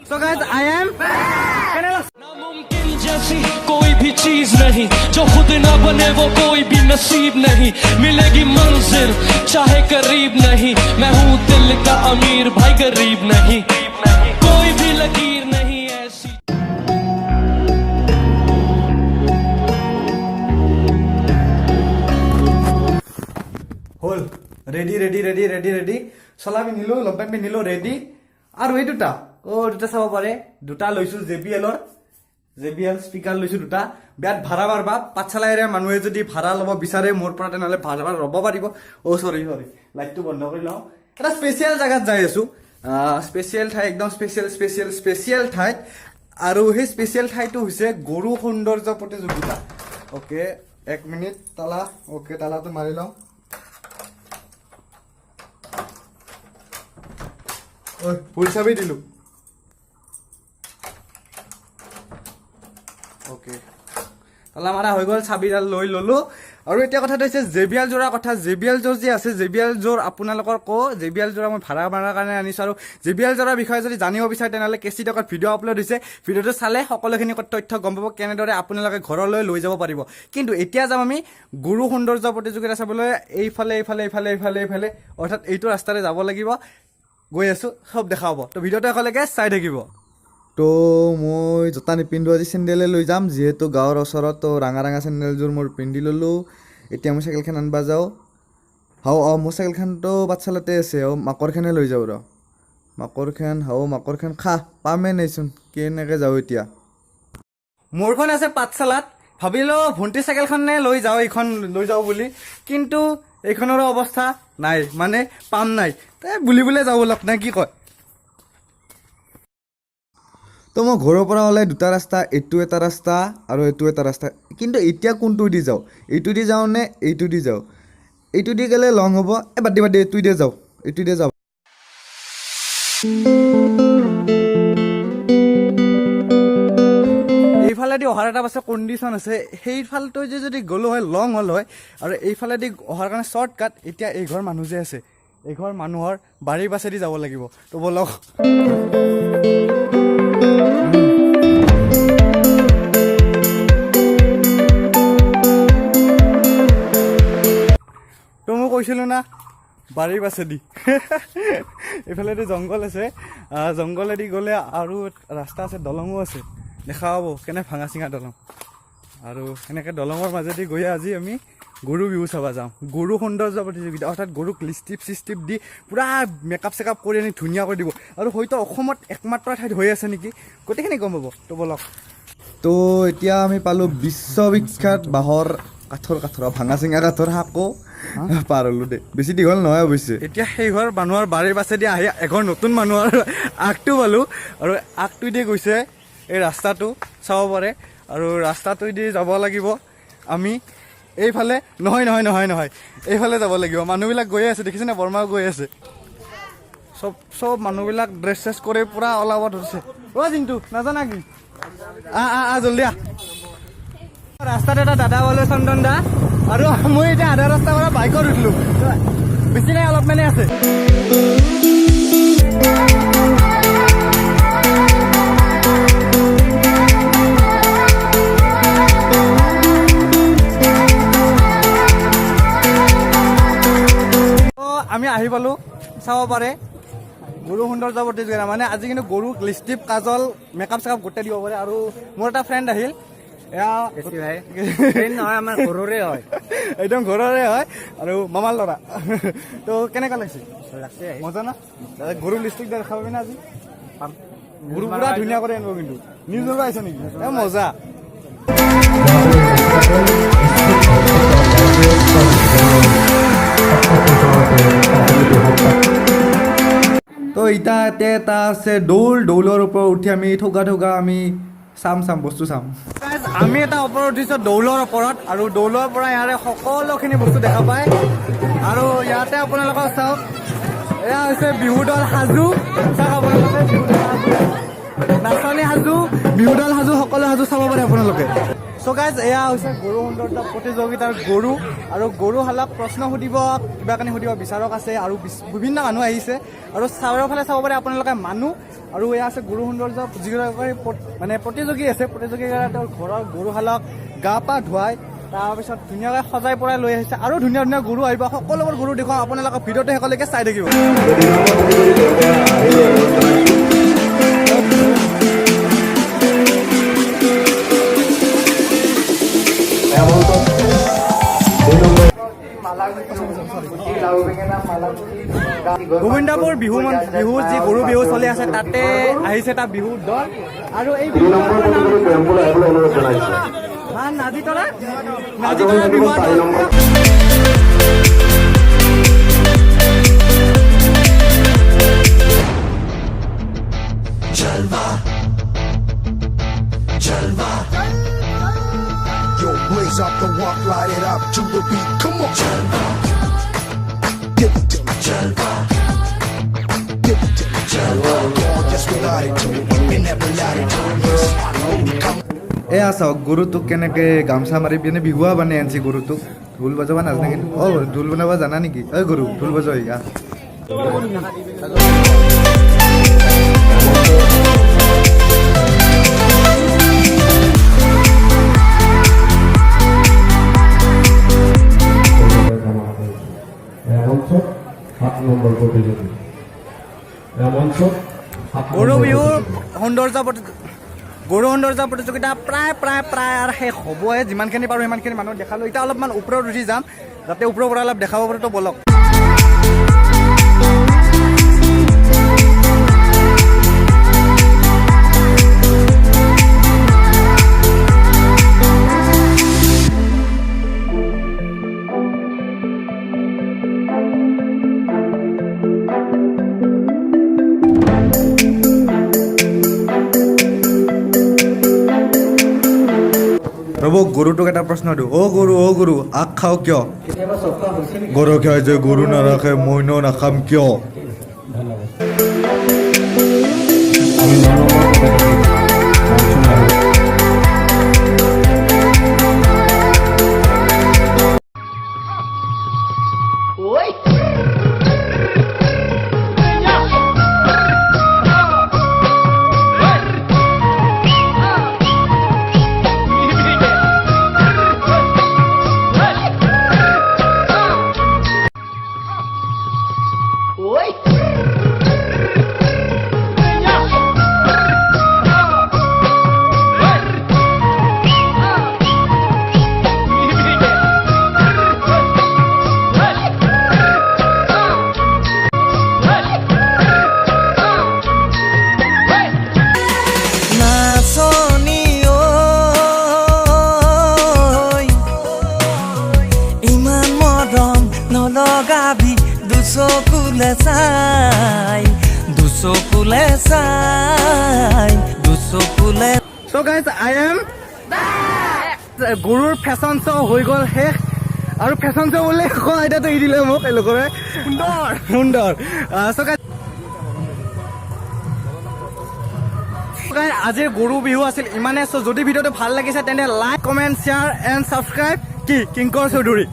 So guys, I am नामुमकिन जैसी कोई भी चीज नहीं जो खुद ना बने वो कोई भी नसीब नहीं मिलेगी मंजिल चाहे करीब नहीं मैं हूँ दिल का अमीर भाई गरीब नहीं कोई भी लकीर नहीं ऐसी হল ready ready ready ready ready চলা পিন্ধিলো লং পেণ্ট পিন্ধিলো ৰেডি আৰু এই দুটা দুটা চাব পাৰে দুটা লৈছো JBL স্পিকাৰ লৈছো দুটা বিয়াত ভাড়া মাৰবা পাঠশালা এৰিয়া মানুহে যদি ভাড়া ল'ব বিচাৰে মোৰ পৰা তেনেহ'লে ভাড়া ল'ব পাৰিব চৰি লাইটটো বন্ধ কৰি লওঁ এটা স্পেচিয়েল জেগাত যাই আছো স্পেচিয়েল ঠাই একদম স্পেচিয়েল ঠাইত আৰু সেই স্পেচিয়েল ঠাইটো হৈছে গৰু সৌন্দৰ্য প্ৰতিযোগিতা অ'কে 1 মিনিট তালা অ'কে তালাটো মাৰি লওঁ ফুল চাবি দিলো অ'কে তালা মাৰা হৈ গ'ল চাবিডাল লৈ ললো আৰু এতিয়া কথাটো হৈছে JBL যোৰাৰ কথা JBL যোৰ যে আছে JBL যোৰ আপোনালোকৰ JBL যোৰা মই ভাড়া মাৰাৰ কাৰণে আনিছো আৰু JBL যোৰাৰ বিষয়ে যদি জানিব বিচাৰে তেনেহ'লে কেচি টকাত ভিডিঅ' আপলোড হৈছে ভিডিঅ'টো চালে সকলোখিনি তথ্য গম পাব কেনেদৰে আপোনালোকে ঘৰলৈ লৈ যাব পাৰিব কিন্তু এতিয়া যাম আমি গুৰু সৌন্দৰ্য প্ৰতিযোগিতা চাবলৈ এইফালে অৰ্থাৎ এইটো ৰাস্তাৰে যাব লাগিব গৈ আছো সব দেখাব তো ভিডিঅ'টো একেলগে চাই থাকিব তো মই জোতা নিপিন্ধো আজি চেণ্ডেলে লৈ যাম যিহেতু গাঁৱৰ ওচৰত তো ৰাঙা চেণ্ডেলযোৰ মোৰ পিন্ধি ল'লোঁ এতিয়া মই চাইকেলখন আনিব যাওঁ মোৰ চাইকেলখনতো পাঠশালাতে আছে মাকৰখনে লৈ যাওঁ মাকৰখন পামেই নাইচোন কেনেকৈ যাওঁ এতিয়া মোৰখন আছে পাঠশালাত ভাবিলোঁ ভণ্টি চাইকেলখনে লৈ যাওঁ এইখন লৈ যাওঁ বুলি কিন্তু এইখনৰো অৱস্থা নাই মানে পাম নাই বুলিবলৈ যাওঁ অলপ নে কি কয় তো মই ঘৰৰ পৰা ওলাই দুটা ৰাস্তা এইটো এটা ৰাস্তা আৰু এইটো এটা ৰাস্তা কিন্তু এতিয়া কোনটো দি যাওঁ এইটো দি যাওঁ নে এইটো দি যাওঁ এইটো দি গ'লে লং হ'ব বাদ দি এইটো দি যাওঁ এইফালেদি অহাৰ এটা পাছে কণ্ডিশ্যন আছে সেইফালটো যদি গ'লো হয় লং হ'ল হয় আৰু এইফালেদি অহাৰ কাৰণে শ্বৰ্টকাট এতিয়া এই ঘৰ মানুহ যে আছে এই ঘৰ মানুহৰ বাৰীৰ পাছেদি যাব লাগিব তো বলক তো মই কৈছিলোঁ না বাৰীৰ পাছেদি এইফালেদি জংঘল আছে জংঘলেদি গ'লে আৰু ৰাস্তা আছে দলঙো আছে দেখা পাব কেনে ভাঙা চিঙা দলং আৰু এনেকৈ দলঙৰ মাজেদি গৈ আজি আমি গৰু বিহু চাব যাওঁ গৰু সৌন্দৰ্য প্ৰতিযোগিতা অৰ্থাৎ গৰুক লিপষ্টিপ দি পূৰা মেকআপ চেকআপ কৰি আনি ধুনীয়া কৰি দিব আৰু হয়তো অসমত একমাত্ৰ ঠাইত হৈ আছে নেকি গোটেইখিনি গম পাব তো বলক তো এতিয়া আমি পালোঁ বিশ্ববিখ্যাত বাঁহৰ কাঠৰ ভাঙা চিঙা কাঠৰ শাকো পাৰ হ'লোঁ দেই বেছি দীঘল নহয় অৱশ্যে এতিয়া সেই ঘৰ মানুহৰ বাৰীৰ পাছেদি আহি এঘৰ নতুন মানুহৰ আগটো পালোঁ আৰু আগটোৱেদি গৈছে এই ৰাস্তাটো চাব পাৰে আৰু ৰাস্তাটোৱেদি যাব লাগিব আমি এইফালে নহয় এইফালে যাব লাগিব মানুহবিলাক গৈ আছে দেখিছেনে বৰমাও গৈ আছে চব মানুহবিলাক ড্ৰেছ চেছ কৰি পূৰা ওলাব ধৰিছে জিন্তু নাজানা কি জল্দি ৰাস্তাত এটা দাদা পালোঁ চন্দন দা আৰু মই এতিয়া আধা ৰাস্তাৰ পৰা বাইকত উঠিলোঁ বেছি নাই অলপ মানে আছে আমি আহি পালোঁ চাব পাৰে গৰু সৌন্দৰ্য প্ৰতিযোগিতা মানে আজি কিন্তু গৰুক লিপষ্টিপ কাজল মেকআপ চেকআপ গোটেই দিব পাৰে আৰু মোৰ এটা ফ্ৰেণ্ড আহিল নহয় আমাৰ ঘৰৰে হয় একদম ঘৰৰে হয় আৰু মামাৰ ল'ৰা তো কেনেকুৱা লাগিছে মজা না গৰু লিপষ্টিক দেখা পাবি না আজি গৰু পুৰা ধুনীয়া কৰি আনিব কিন্তু নিউজৰ পৰা আহিছে নেকি মজা তো ইয়াতে এটা আছে দৌলৰ ওপৰত উঠি আমি ঠগা আমি চাম বস্তু চাম আমি এটা ওপৰত উঠিছোঁ দৌলৰ ওপৰত আৰু দৌলৰ পৰা ইয়াৰে সকলোখিনি বস্তু দেখা পায় আৰু ইয়াতে আপোনালোকক চাওক এয়া হৈছে বিহু দল সাজু চাওক আপোনালোকে নাচনী সাজু বিহু দল সাজু সকলো সাজু চাব পাৰে আপোনালোকে চ' চ' গাইজ এয়া হৈছে গৰু সৌন্দৰ্য প্ৰতিযোগিতাৰ গৰু আৰু গৰুহালক প্ৰশ্ন সুধিব কিবা কানি সুধিব বিচাৰক আছে আৰু বিভিন্ন মানুহ আহিছে আৰু চাৰিওফালে চাব পাৰে আপোনালোকে মানুহ আৰু এয়া আছে গৰু সৌন্দৰ্য মানে প্ৰতিযোগী আছে প্ৰতিযোগীগৰাকীয়ে তেওঁৰ ঘৰৰ গৰুহালক গা পা ধুৱাই তাৰপিছত ধুনীয়াকৈ সজাই পৰাই লৈ আহিছে আৰু ধুনীয়া ধুনীয়া গৰু আহিব সকলোবোৰ গৰু দেখুৱাম আপোনালোকক ভিডিঅ'টো শেষলৈকে চাই থাকিব গোবিন্দপুৰ বিহুৰ যি গৰু বিহু চলি আছে তাতে আহিছে এটা বিহুৰ দল আৰু এই নাজিতৰা বিহুৰ দল Yo, blaze up the walk, light it up to the beat. Come on, Jalva. Give it to me, Jalva. Give it to me, Jalva. Just without it to me, we never lied to me. Come. এয়া চাওক গৰুটোক কেনেকে গামছা মাৰি পিনে বিহুৱা বানে আনিছে গৰুটোক ঢোল বজাব নাজানে কিন্তু ঢোল বজাব জানা নেকি ঐ গৰু ঢোল বজাই গৰু বিহুৰ গৰু সৌন্দৰ্য প্ৰতিযোগিতা প্ৰায় আৰু শেষ হ'বই যিমানখিনি পাৰোঁ সিমানখিনি মানুহ দেখালোঁ এতিয়া অলপমান ওপৰত উঠি যাম যাতে ওপৰৰ পৰা অলপ দেখাব পাৰোঁ তো বলক ৰ'ব গৰুটোক এটা প্ৰশ্ন দিওঁ অ' গৰু আগ খাওঁ কিয় গৰু খাই যে গৰু নাৰাখে মইনো নাখাম কিয় নলগাবি দুচকুলে চাই So guys, I am গৰুৰ ফেশ্বন শ্ব' হৈ গ'ল শেষ আৰু ফেশ্বন শ্ব' বুলি কোৱা এতিয়াতো এৰি দিলে মোক এলোকৰে সুন্দৰ So guys, আজিৰ গৰু বিহু আছিল ইমানে চ' যদি ভিডিঅ'টো ভাল লাগিছে তেন্তে like comment share and subscribe কি কিংকৰ চৌধুৰী